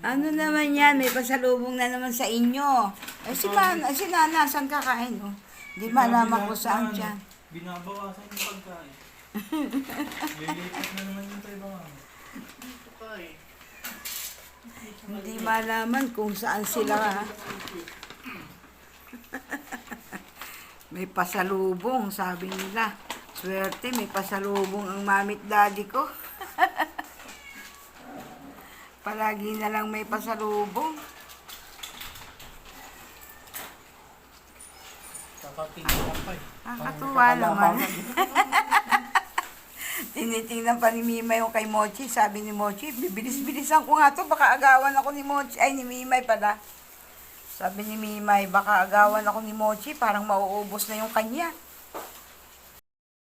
Ano naman yan? May pasalubong na naman sa inyo. Eh, si Nana, saan kakain? Oh? Di malaman ko saan dyan. Binabawasan yung pagkain. Lilipat na naman yung tayo ba? Hindi malaman kung saan sila. May pasalubong, sabi nila. Swerte, may pasalubong ang mamit daddy ko. Palagi na lang may pasalubong. Kakatingin pa eh. Nakakatuwa naman. Tinitingnan pa ni Mimay yung kay Mochi. Sabi ni Mochi, bibilis-bilisan ko nga to. Baka agawan ako ni Mochi. Ay, ni Mimay pala. Sabi ni Mimay, baka agawan ako ni Mochi. Parang mauubos na yung kanya.